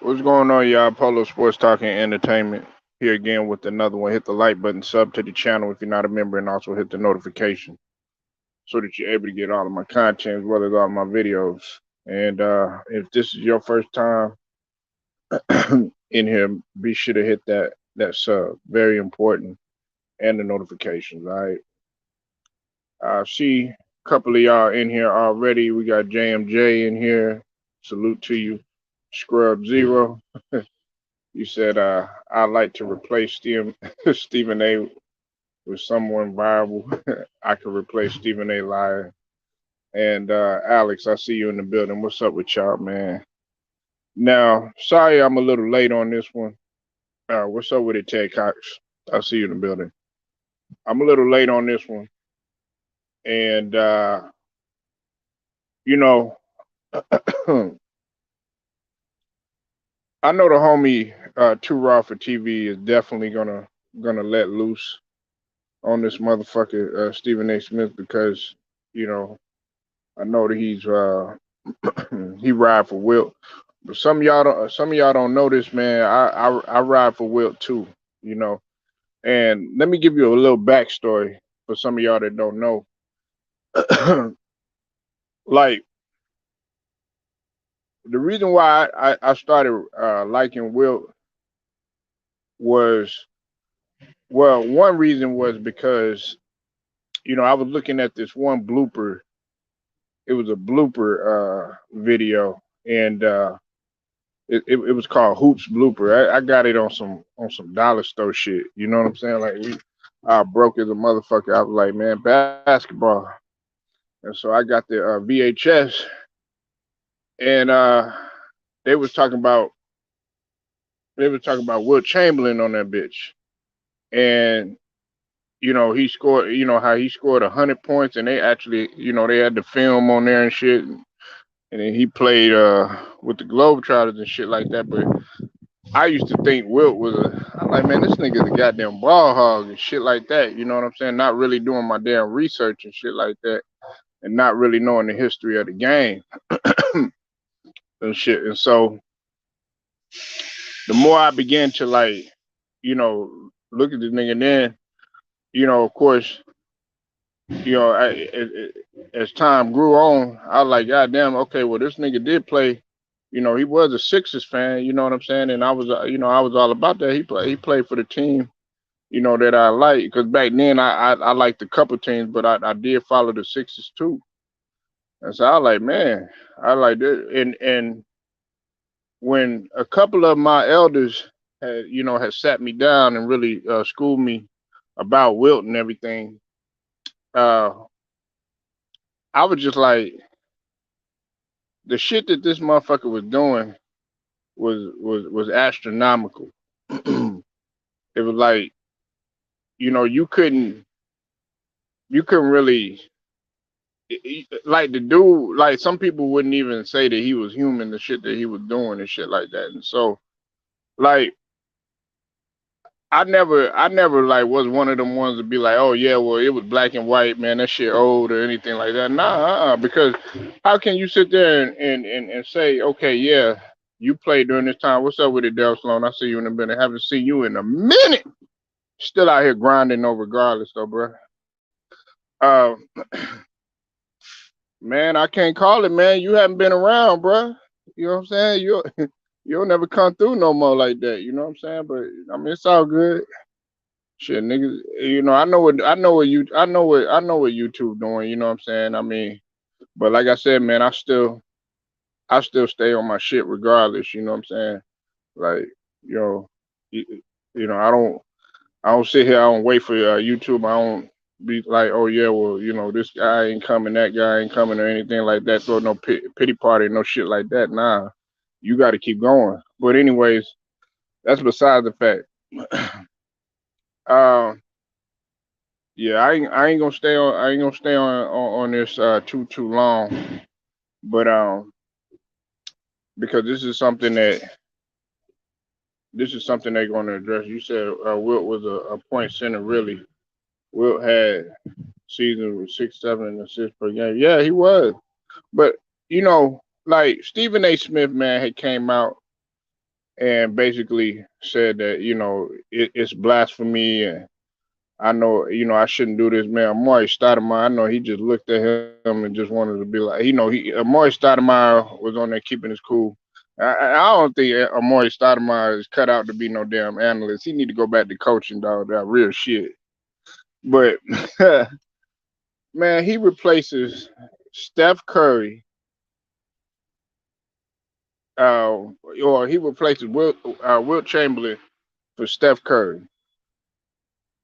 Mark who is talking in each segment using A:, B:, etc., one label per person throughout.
A: What's going on, y'all? Polo Sports Talking Entertainment here again with another one. Hit the like button, sub to the channel if you're not a member, and also hit the notification so that you're able to get all of my content as well as all of my videos. And if this is your first time in here, be sure to hit that sub. Very important, and the notifications. All right. I see a couple of y'all in here already. We got JMJ in here. Salute to you, Scrub Zero. You said I'd like to replace Stephen A with someone viable. I could replace Stephen A liar. And Alex, I see you in the building. What's up with y'all, man? Now, sorry I'm a little late on this one. What's up with it, Ted Cox? I see you in the building. I'm a little late on this one. And you know, I know the homie Too Raw for TV is definitely gonna let loose on this motherfucker Stephen A. Smith because you know I know that he's he ride for Wilt, but some of y'all don't know this, man. I ride for Wilt too, you know. And let me give you a little backstory for some of y'all that don't know. Like the reason why I started liking Wilt was well, one reason was because I was looking at this one blooper. It was a blooper video, and it was called Hoops Blooper. I got it on some dollar store shit. You know what I'm saying? Like I broke as a motherfucker. I was like, man, basketball. And so I got the VHS, and they was talking about Wilt Chamberlain on that bitch, and he scored. You know how he scored 100 points, and they actually, they had the film on there and shit. And then he played with the Globetrotters and shit like that. But I used to think Wilt was I'm like, man, this nigga's a goddamn ball hog and shit like that. You know what I'm saying? Not really doing my damn research and shit like that, and not really knowing the history of the game and shit. And so the more I began to like, look at this nigga, and then, of course, as time grew on, I was like, God damn, okay, well, this nigga did play. He was a Sixers fan. You know what I'm saying? And I was, I was all about that. He played for the team, that I like. Because back then I liked a couple teams, but I did follow the Sixers too. And so I was like, man, I like this. And when a couple of my elders had sat me down and really schooled me about Wilt and everything, uh, I was just like, the shit that this motherfucker was doing was astronomical. It was like, you couldn't really like the dude. Like some people wouldn't even say that he was human. The shit that he was doing and shit like that. And so, like, I never like was one of them ones to be like, oh yeah, well it was black and white, man, that shit old or anything like that. Nah, because how can you sit there and say, okay, yeah, you played during this time. What's up with it, Del Sloan? I see you in a minute. Haven't seen you in a minute. Still out here grinding though, regardless though, bro. Uh, man, I can't call it, man. You haven't been around, bro. You know what I'm saying? You'll never come through no more like that. You know what I'm saying? But I mean, it's all good. Shit, niggas. I know what YouTube doing. You know what I'm saying? I mean, but like I said, man, I still stay on my shit regardless. You know what I'm saying? Like, you know, you, I don't sit here. I don't wait for YouTube. I don't be like, oh yeah, well, this guy ain't coming, that guy ain't coming, or anything like that. Throw no pity party, no shit like that. Nah, you got to keep going. But anyways, that's beside the fact. Um, yeah, I ain't gonna stay on. I ain't gonna stay on this too long. But because this is something they're gonna address. You said Wilt was a point center, really. Wilt had seasons with 6, 7 assists per game. Yeah, he was. But like Stephen A. Smith, man, had came out and basically said that it's blasphemy, and I know I shouldn't do this, man. Amari Stoudemire, I know he just looked at him and just wanted to be like, Amari Stoudemire was on there keeping his cool. I don't think Amari Stoudemire is cut out to be no damn analyst. He need to go back to coaching, dog. That real shit. But man, he replaces Steph Curry, uh, or he replaces Wilt Chamberlain for Steph Curry.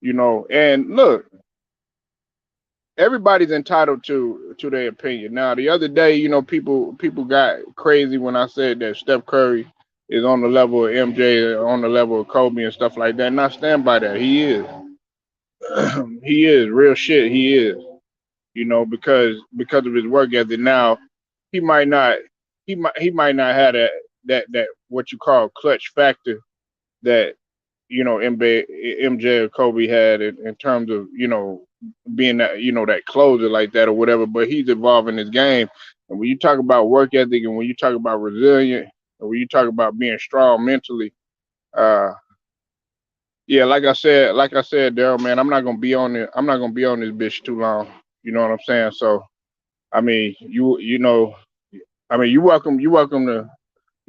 A: And look, everybody's entitled to their opinion. Now, the other day, people got crazy when I said that Steph Curry is on the level of MJ, on the level of Kobe and stuff like that. And I stand by that. He is. He is real shit. He is. Because of his work ethic. Now, he might not he might not have that what you call clutch factor that MJ or Kobe had in terms of being that that closer like that or whatever. But he's evolving his game, and when you talk about work ethic, and when you talk about resilient, and when you talk about being strong mentally, uh, yeah, like I said, Daryl, man, I'm not gonna be on it. I'm not gonna be on this bitch too long. You know what I'm saying? So, I mean, you welcome to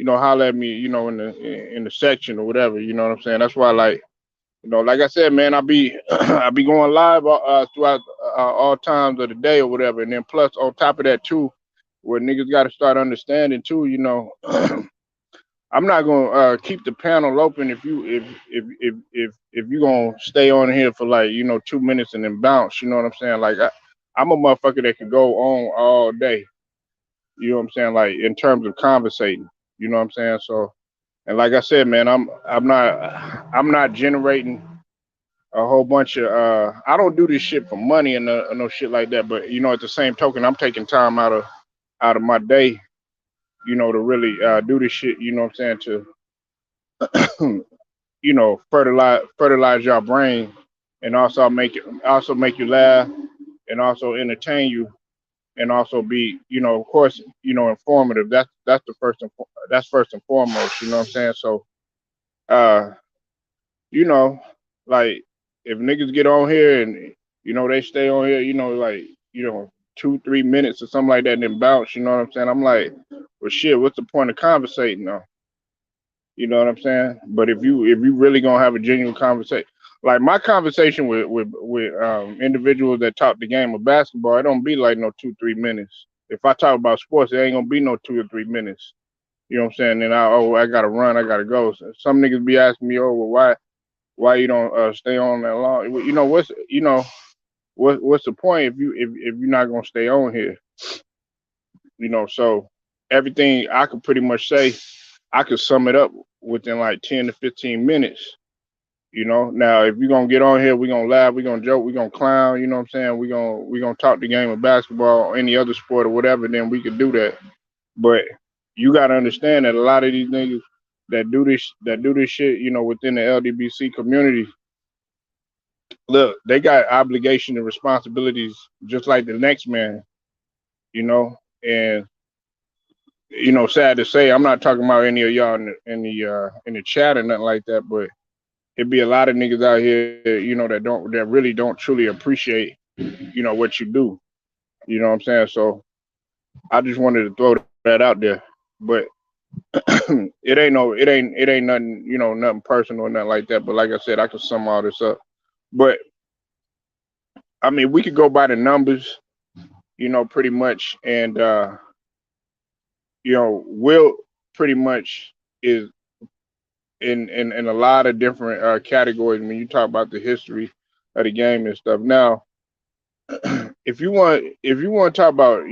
A: holler at me, in the section or whatever. You know what I'm saying? That's why, like. Like I said, man, I be I be going live throughout all times of the day or whatever, and then plus on top of that too, where niggas got to start understanding too. I'm not gonna keep the panel open if you gonna stay on here for like 2 minutes and then bounce. You know what I'm saying? Like I'm a motherfucker that can go on all day. You know what I'm saying? Like in terms of conversating. You know what I'm saying? So, and like I said, man, I'm not generating a whole bunch of I don't do this shit for money and no shit like that, but at the same token, I'm taking time out of my day, to really do this shit, you know what I'm saying, to fertilize your brain, and also make you laugh, and also entertain you, and also be, of course, informative. That's first and foremost, you know what I'm saying? So uh you know, like if niggas get on here and they stay on here, like 2-3 minutes or something like that, and then bounce. You know what I'm saying? I'm like, well, shit. What's the point of conversating though? You know what I'm saying? But if you really gonna have a genuine conversation, like my conversation with individuals that talk the game of basketball, it don't be like no 2-3 minutes. If I talk about sports, it ain't gonna be no 2 or 3 minutes. You know what I'm saying? And I gotta run, I gotta go. So some niggas be asking me, oh, well, why you don't stay on that long? What's the point if you're not gonna stay on here? So everything I could pretty much say, I could sum it up within like 10 to 15 minutes. Now if you're gonna get on here, we're gonna laugh, we're gonna joke, we're gonna clown. You know what I'm saying? We're gonna talk the game of basketball or any other sport or whatever. Then we could do that. But you gotta understand that a lot of these niggas that do this shit, within the LDBC community, look, they got obligation and responsibilities just like the next man, you know. And sad to say, I'm not talking about any of y'all in the chat or nothing like that, but it be a lot of niggas out here, that really don't truly appreciate, what you do. You know what I'm saying? So I just wanted to throw that out there, but it ain't nothing, nothing personal or nothing like that. But like I said, I can sum all this up. But I mean, we could go by the numbers, pretty much, and Will pretty much is in a lot of different categories when you talk about the history of the game and stuff. Now, if you want to talk about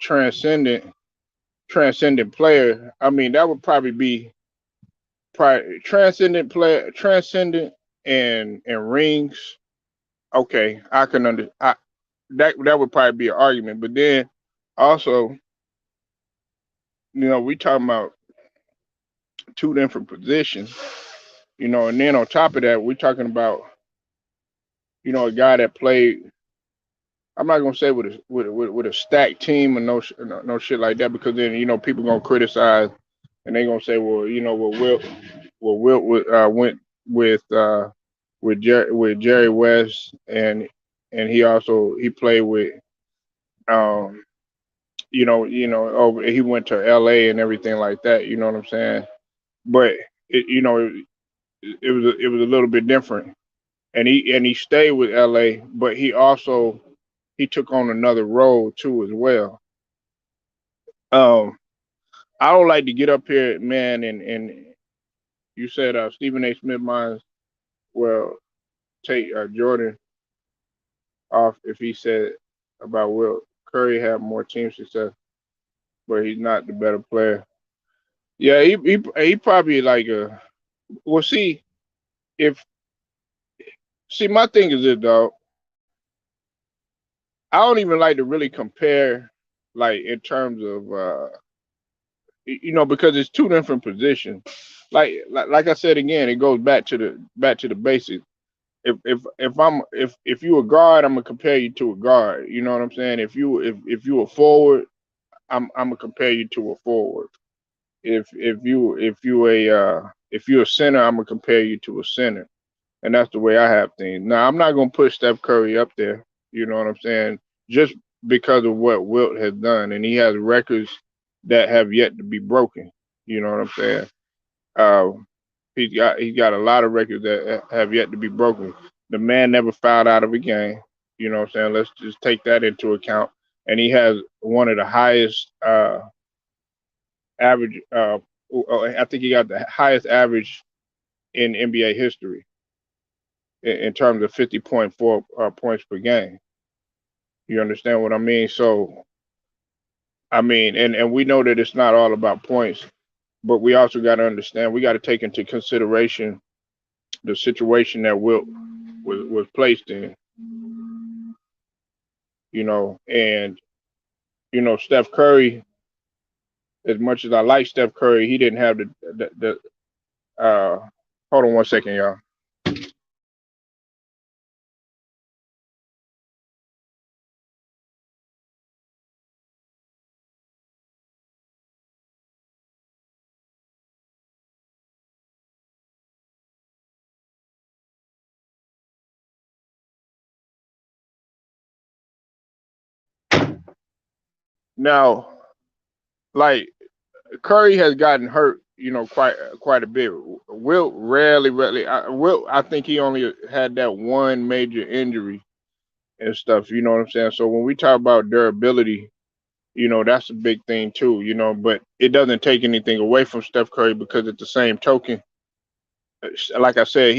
A: transcendent player, I mean that would probably be transcendent player, transcendent and rings. Okay, I can that would probably be an argument, but then also we talking about two different positions, and then on top of that, we're talking about a guy that played. I'm not gonna say with a stacked team and no shit like that, because then people gonna criticize and they gonna say, well, went with with Jerry West, and he played with um he went to L.A. and everything like that. You know what I'm saying? But it was a little bit different, and he stayed with L.A. But he took on another role too as well. Um, I don't like to get up here, man, and you said Stephen A. Smith minds well take Jordan off if he said about Wilt. Curry had more team success, but he's not the better player. Yeah, he probably like well if see my thing is this dog. I don't even like to really compare like in terms of because it's two different positions. Like I said again, it goes back to the basics. If you a guard, I'm gonna compare you to a guard. You know what I'm saying? If you a forward, I'm gonna compare you to a forward. If you a center, I'm gonna compare you to a center, and that's the way I have things. Now I'm not gonna put Steph Curry up there. You know what I'm saying? Just because of what Wilt has done, and he has records that have yet to be broken. You know what I'm saying? Uh, he's got a lot of records that have yet to be broken. The man never fouled out of a game. You know what I'm saying? Let's just take that into account. And he has one of the highest average. I think he got the highest average in NBA history in terms of 50.4 points per game. You understand what I mean? So I mean, and we know that it's not all about points, but we also got to understand we got to take into consideration the situation that Wilt was placed in, and Steph Curry, as much as I like Steph Curry, he didn't have the hold on one second, y'all. Now, like Curry has gotten hurt, quite a bit. Wilt rarely. Wilt, I think he only had that one major injury and stuff. You know what I'm saying? So when we talk about durability, that's a big thing too. But it doesn't take anything away from Steph Curry because at the same token, like I said,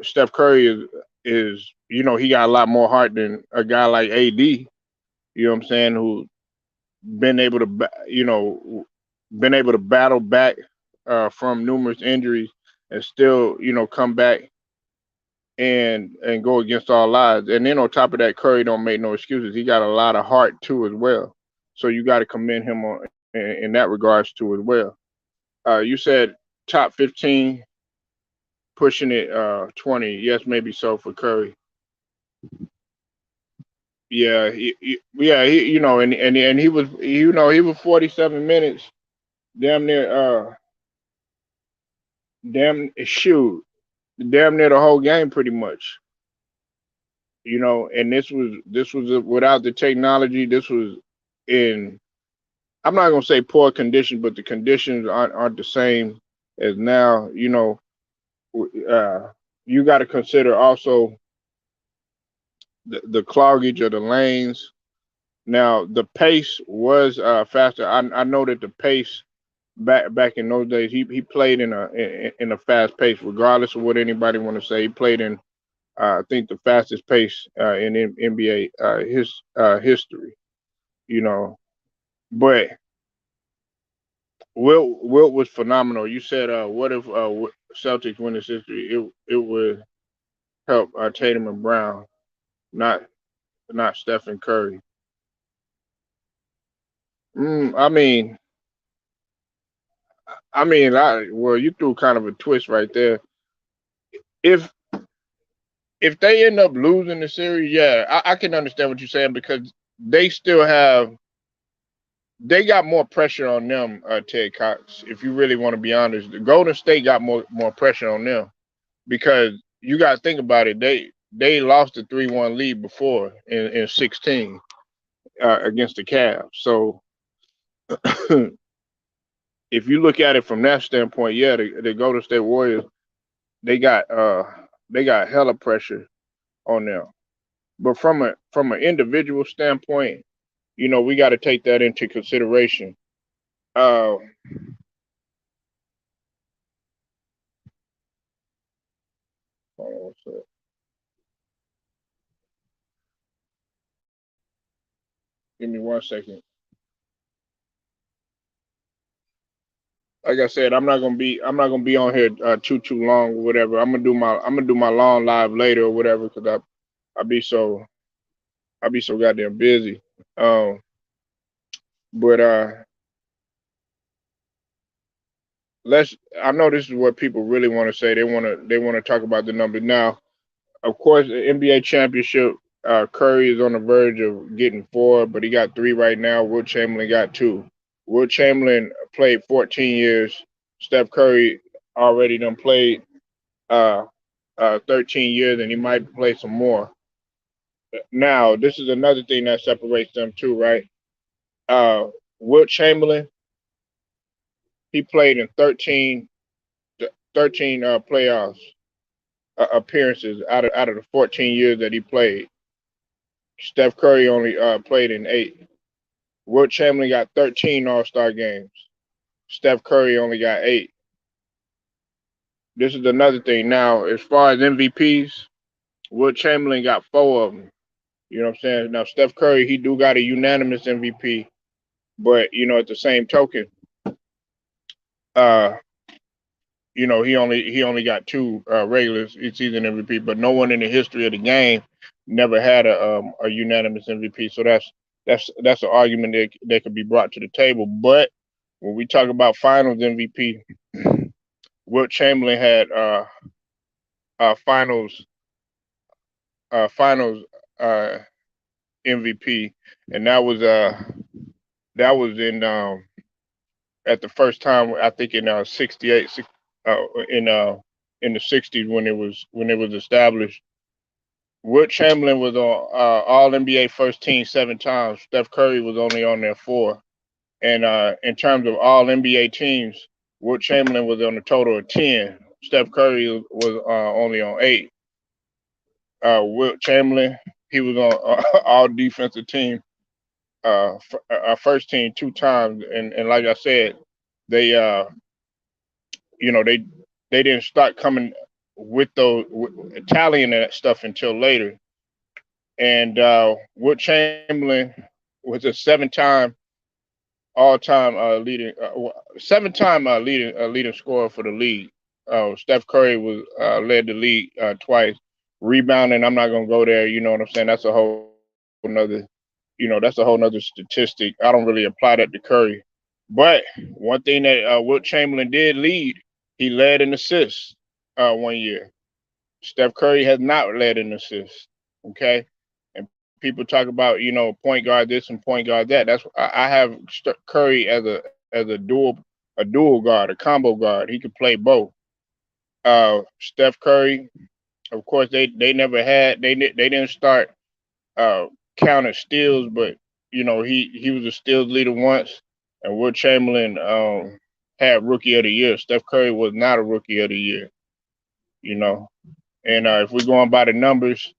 A: Steph Curry he got a lot more heart than a guy like AD. You know what I'm saying? Who been able to been able to battle back from numerous injuries and still come back and go against all odds. And then on top of that, Curry don't make no excuses. He got a lot of heart too as well. So you got to commend him in that regards too as well. You said top 15, pushing it 20. Yes, maybe so for Curry. Yeah, and he was he was 47 minutes, damn near damn shoot, damn near the whole game pretty much. And this was without the technology. This was in I'm not gonna say poor condition, but the conditions aren't the same as now. Uh, you got to consider also the cloggage of the lanes. Now the pace was faster. I know that the pace back in those days, he played in a fast pace, regardless of what anybody want to say. He played in I think the fastest pace in NBA history. You know, but Wilt was phenomenal. You said, what if Celtics win this history? It would help Tatum and Brown, not Stephen Curry. I mean, well, you threw kind of a twist right there. If they end up losing the series, yeah, I can understand what you're saying because they still have they got more pressure on them, Ted Cox. If you really want to be honest, the Golden State got more pressure on them because you got to think about it. They lost a 3-1 lead before in 16 against the Cavs. So if you look at it from that standpoint, yeah, the Golden State Warriors they got they got hella pressure on them. But from an individual standpoint, we got to take that into consideration. Uh, hold on one sec. Give me 1 second. Like I said, I'm not gonna be on here too long or whatever. I'm gonna do my long live later or whatever because I be so I be so goddamn busy. Um, but let's. I know this is what people really want to say. They want to talk about the numbers now. Of course, the NBA championship. Curry is on the verge of getting 4, but he got 3 right now. Wilt Chamberlain got 2. Wilt Chamberlain played 14 years. Steph Curry already done played uh, 13 years, and he might play some more. Now, this is another thing that separates them too, right? Uh, Wilt Chamberlain, he played in 13 playoffs appearances out of the 14 years that he played. Steph Curry only played in 8. Wilt Chamberlain got 13 All-Star games. Steph Curry only got 8. This is another thing. Now, as far as MVPs, Wilt Chamberlain got 4 of them. You know what I'm saying? Now, Steph Curry, he do got a unanimous MVP, but at the same token, uh, he only got 2 regular season MVP, but no one in the history of the game never had a unanimous MVP. So that's an argument that could be brought to the table. But when we talk about Finals MVP, Wilt Chamberlain had Finals Finals uh, MVP, and that was at the first time I think in 68 uh, in uh in the 60s when it was established. Wilt Chamberlain was on All NBA first team 7 times. Steph Curry was only on there 4. And in terms of All NBA teams, Wilt Chamberlain was on a total of 10. Steph Curry was only on 8. Wilt Chamberlain, he was on All Defensive Team, first team 2 times, and like I said, they you know they they didn't start coming with those tallying that stuff until later. And Wilt Chamberlain was a 7-time all-time leading 7-time leading scorer for the league. Steph Curry was led the league twice. Rebounding, I'm not gonna go there. You know what I'm saying? That's a whole nother, that's a whole nother statistic. I don't really apply that to Curry. But one thing that Wilt Chamberlain did lead, he led in assists 1 year. Steph Curry has not led in assists. Okay, and people talk about point guard this and point guard that. I have Curry as a dual guard, a combo guard. He could play both. Steph Curry, of course, they never had they didn't start uh, counting steals, but he was a steals leader once, and Wilt Chamberlain had Rookie of the Year. Steph Curry was not a Rookie of the Year. You know, and if we're going by the numbers,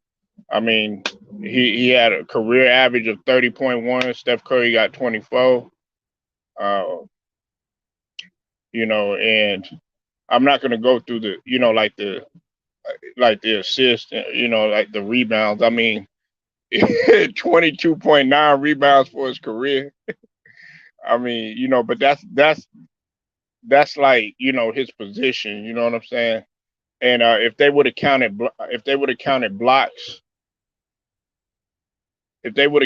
A: I mean, he had a career average of 30.1. Steph Curry got 24. Uh, and I'm not gonna go through the like the assist, like the rebounds. I mean, 22.9 rebounds for his career. I mean, but that's like his position. You know what I'm saying? And if they would have counted blocks, if they would have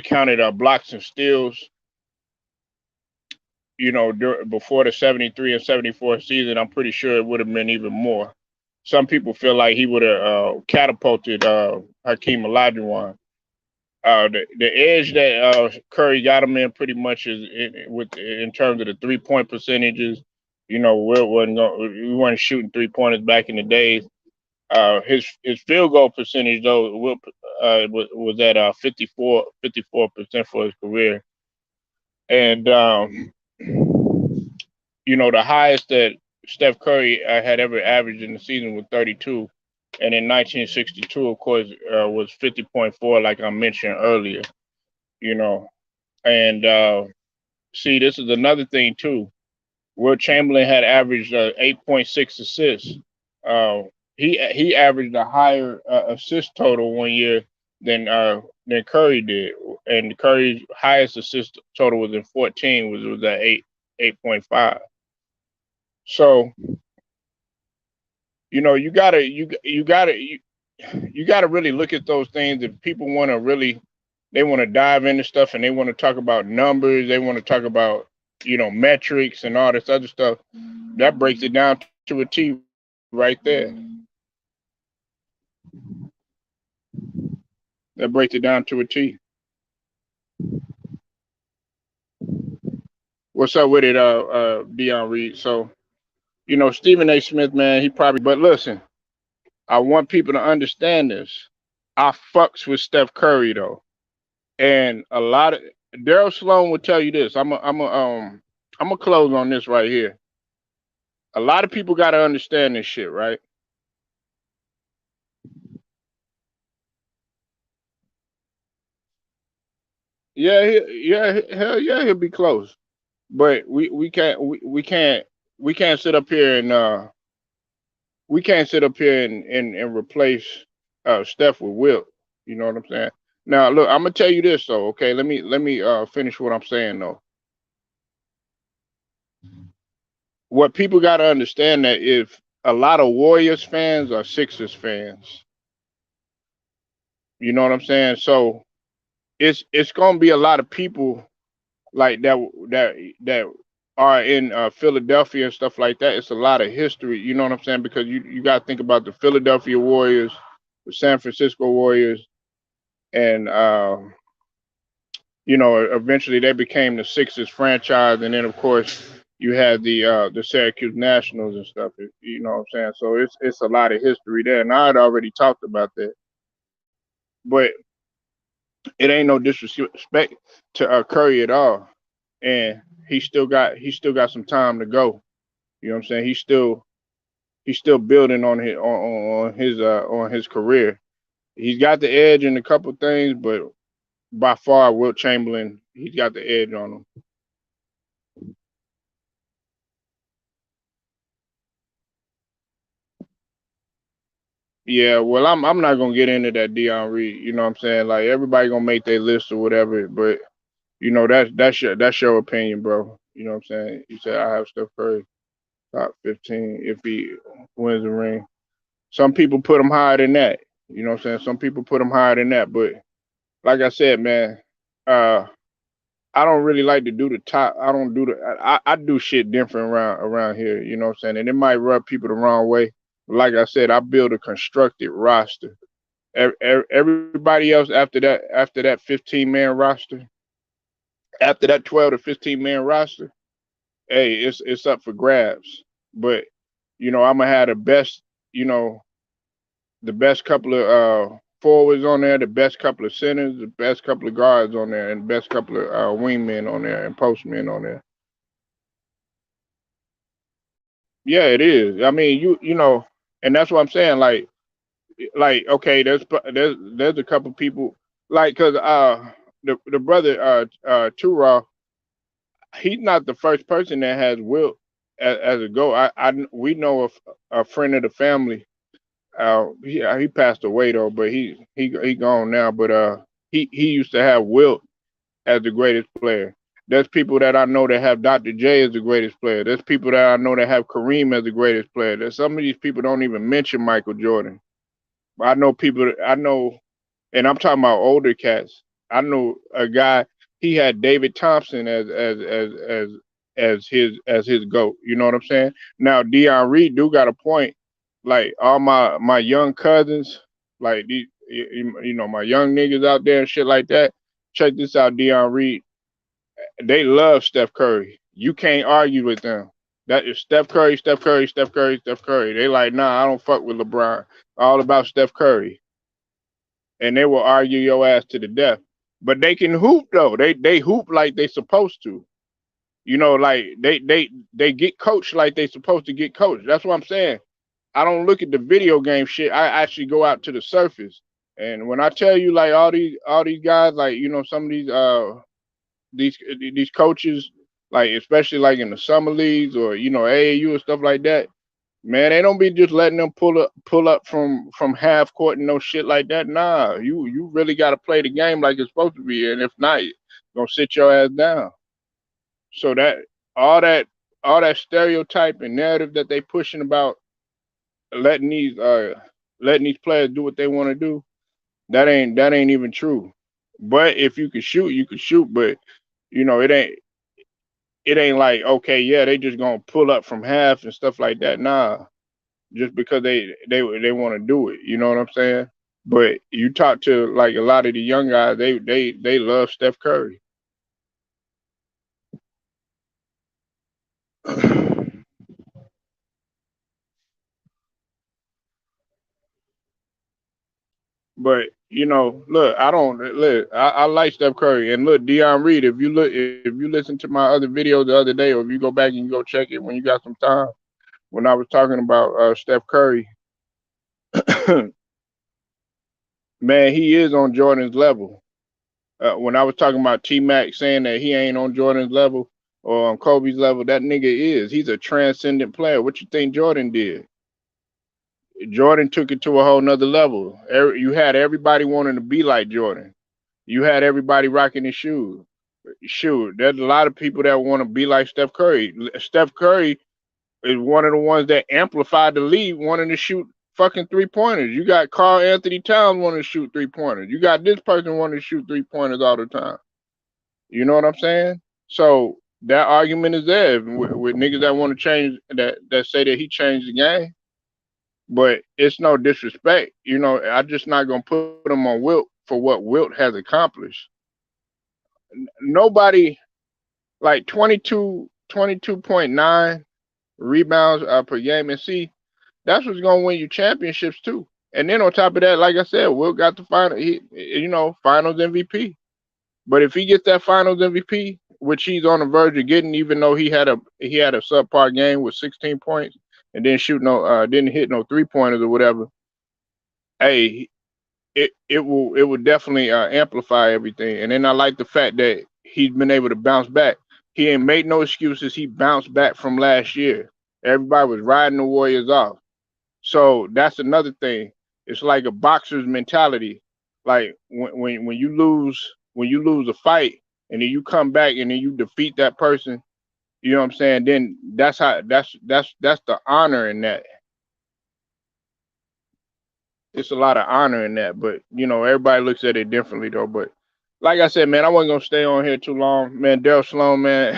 A: counted blocks and steals, before the 73 and 74 season, I'm pretty sure it would have been even more. Some people feel like he would have catapulted Hakeem Olajuwon. The edge that Curry got him in pretty much is in terms of the 3 point percentages. You know, we weren't shooting 3 pointers back in the days. His field goal percentage though was at 54% for his career, and you know the highest that Steph Curry had ever averaged in the season was 32, and in 1962, of course, was 50.4, like I mentioned earlier. You know, and see, this is another thing too. Will Chamberlain had averaged 8.6 assists. Uh, he averaged a higher assist total one year than Curry did, and Curry's highest assist total was in 14, was at 8.5. So you know you gotta really look at those things if people want to really they want to dive into stuff and they want to talk about numbers, they want to talk about metrics and all this other stuff. That breaks it down to a T right there. That breaks it down to a T. What's up with it, Dion Reed? So Stephen A. Smith, man, he probably. But listen, I want people to understand this. I fucks with Steph Curry though, and a lot of Daryl Sloan will tell you this. I'm gonna close on this right here. A lot of people got to understand this shit, right? Yeah, hell yeah, he'll be close. But we can't sit up here and we can't sit up here and replace Steph with Wilt. You know what I'm saying? Now, look, I'm gonna tell you this though. Okay, let me finish what I'm saying though. What people got to understand that if a lot of Warriors fans are Sixers fans, you know what I'm saying? So it's gonna be a lot of people like that are in Philadelphia and stuff like that. It's a lot of history. You know what I'm saying? Because you got to think about the Philadelphia Warriors, the San Francisco Warriors, and eventually they became the Sixers franchise, and then of course you had the Syracuse Nationals and stuff. You know what I'm saying? So it's a lot of history there, and I had already talked about that, but it ain't no disrespect to Curry at all, and he still got some time to go. You know what I'm saying? He's still building on his career. He's got the edge in a couple things, but by far, Wilt Chamberlain, he's got the edge on him. Yeah, well, I'm not gonna get into that Dion Reed. You know what I'm saying? Like everybody gonna make their list or whatever, but that's your opinion, bro. You know what I'm saying? You said I have Steph Curry top 15 if he wins the ring. Some people put him higher than that. You know what I'm saying? Some people put him higher than that, but like I said, man, uh, I don't really like to do the top. I don't do I do shit different around here. You know what I'm saying? And it might rub people the wrong way. But like I said, I build a constructed roster. Everybody else after that 15-man roster, after that 12 to 15-man roster, hey, it's up for grabs. But I'm gonna have you know, the best couple of forwards on there, the best couple of centers, the best couple of guards on there, and the best couple of wingmen on there and postmen on there. Yeah, it is. I mean, and that's what I'm saying. Like okay, there's a couple people like because the brother Turov, he's not the first person that has Wilt as a go. We know a friend of the family. He passed away though, but he gone now. But he used to have Wilt as the greatest player. There's people that I know that have Dr. J as the greatest player. There's people that I know that have Kareem as the greatest player. There's some of these people don't even mention Michael Jordan. But I know I know, and I'm talking about older cats. I know a guy. He had David Thompson as his goat. You know what I'm saying? Now Dion Reed do got a point. Like all my young cousins, like you know, my young niggas out there and shit like that. Check this out, Dion Reed. They love Steph Curry. You can't argue with them. That is Steph Curry, Steph Curry, Steph Curry, Steph Curry. They like, nah, I don't fuck with LeBron. All about Steph Curry. And they will argue your ass to the death. But they can hoop though. They hoop like they supposed to. You know, like they get coached like they supposed to get coached. That's what I'm saying. I don't look at the video game shit. I actually go out to the surface. And when I tell you like all these guys, like, you know, some of these coaches, like especially like in the summer leagues or, you know, AAU and stuff like that, man, they don't be just letting them pull up from half court and no shit like that. Nah, you really got to play the game like it's supposed to be, and if not, you're gonna sit your ass down. So that all that all that stereotype and narrative that they pushing about letting these players do what they want to do, that ain't even true. But if you can shoot, you can shoot. But you know, it ain't like, okay, yeah, they just gonna pull up from half and stuff like that. Nah, just because they want to do it. You know what I'm saying? But you talk to like a lot of the young guys, they love Steph Curry. But you know, look, I don't look. I like Steph Curry, and look, Dion Reed. If you listen to my other video the other day, or if you go back and go check it when you got some time, when I was talking about Steph Curry, man, he is on Jordan's level. When I was talking about T Mac saying that he ain't on Jordan's level or on Kobe's level, that nigga is. He's a transcendent player. What you think Jordan did? Jordan took it to a whole nother level. You had everybody wanting to be like Jordan. You had everybody rocking his shoes. Shoot, there's a lot of people that want to be like Steph Curry. Steph Curry is one of the ones that amplified the league, wanting to shoot fucking 3-pointers. You got Karl Anthony Towns wanting to shoot 3-pointers. You got this person wanting to shoot 3-pointers all the time. You know what I'm saying? So that argument is there with niggas that want to change, that say that he changed the game. But it's no disrespect. You know, I'm just not gonna put him on Wilt for what Wilt has accomplished. Nobody like 22.9 rebounds per game, and see, that's what's gonna win you championships too. And then on top of that, like I said, Wilt got the final, finals MVP. But if he gets that finals MVP, which he's on the verge of getting, even though he had a subpar game with 16 points and didn't hit no 3-pointers or whatever, hey, it will definitely amplify everything. And then I like the fact that he's been able to bounce back. He ain't made no excuses. He bounced back from last year. Everybody was riding the Warriors off. So that's another thing. It's like a boxer's mentality. Like when you lose a fight and then you come back and then you defeat that person, you know what I'm saying? Then that's the honor in that. It's a lot of honor in that, but you know, everybody looks at it differently though. But like I said, man, I wasn't gonna stay on here too long, man. Daryl Sloan, man,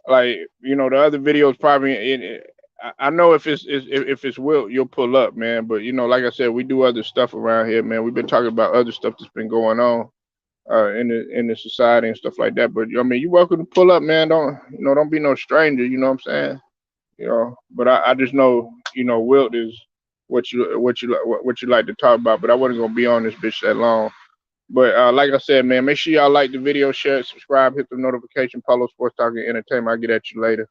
A: like, you know, the other videos probably. I know if it's Wilt, you'll pull up, man. But you know, like I said, we do other stuff around here, man. We've been talking about other stuff that's been going on in the society and stuff like that. But I mean, you're welcome to pull up, man. Don't be no stranger. You know what I'm saying? You know. But I just know, you know, Wilt is what you like to talk about. But I wasn't gonna be on this bitch that long. But like I said, man, make sure y'all like the video, share it, subscribe, hit the notification, Polo Sports Talking Entertainment. I'll get at you later.